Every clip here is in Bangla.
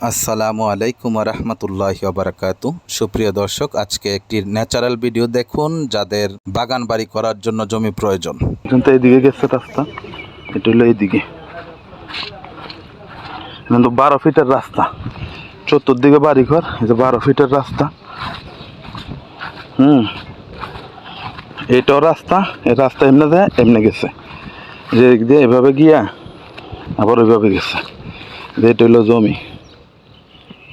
আসসালামু আলাইকুম রহমতুল্লাহি ওয়াবারাকাতু। সুপ্রিয় দর্শক, আজকে একটি ন্যাচারাল ভিডিও দেখুন যাদের বাগান বাড়ি করার জন্য জমি প্রয়োজন। এখান থেকে এইদিকে গেছে রাস্তা, এটা হলো এইদিকে কিন্তু 12 ফিটের রাস্তা, চতুর্দিকে বাড়িঘর। এই যে 12 ফিটের রাস্তা, এইটাও রাস্তা। এই রাস্তা এমনি দেয়, এমনি গেছে, যে দিক দিয়ে এভাবে গিয়া আবার ওইভাবে গেছে। যে এটা হইলো জমি,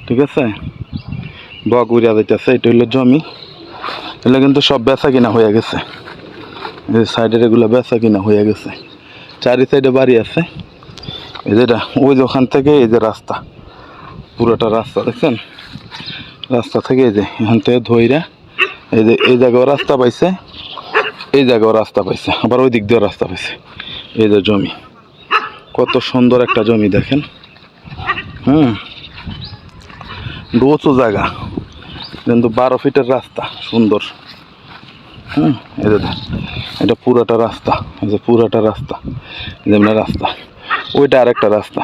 ঠিক আছে, বক উড়িয়া যাইতেছে। এটা হইলো জমি, এগুলো কিন্তু সব বেচা কিনা হয়ে গেছে। এই সাইডের এগুলো বেচা কিনা হয়ে গেছে। চারি সাইডে বাড়ি আছে। এই যেটা ওই যে ওখান থেকে এই যে রাস্তা, পুরোটা রাস্তা দেখছেন। রাস্তা থেকে এই যে এখান থেকে ধইরা এই যে এই জায়গাও রাস্তা পাইছে, এই জায়গাও রাস্তা পাইছে, আবার ওই দিক দিয়েও রাস্তা পাইছে। এই যে জমি, কত সুন্দর একটা জমি দেখেন। উঁচু জায়গা, কিন্তু 12 ফিটের রাস্তা, সুন্দর। এই যে এটা পুরাটা রাস্তা, এই যে পুরাটা রাস্তা, যেমন রাস্তা ওইটা আরেকটা রাস্তা।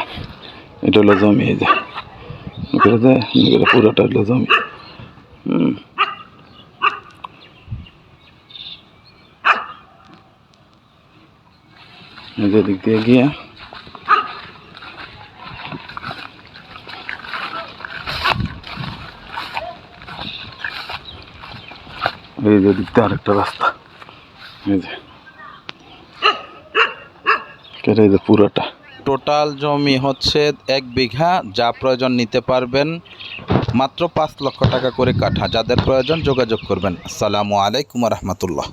এটা হলো জমি, এই যে পুরাটা হলো জমি। এই যে দিক দিয়ে গিয়ে এই যে দিক দিয়ে আরেকটা রাস্তা। এই যে পুরাটা টোটাল জমি হচ্ছে 1 বিঘা, যা প্রয়োজন নিতে পারবেন। মাত্র 5 লক্ষ টাকা করে কাঠা। যাদের প্রয়োজন যোগাযোগ করবেন। আসসালামু আলাইকুম রহমতুল্লাহ।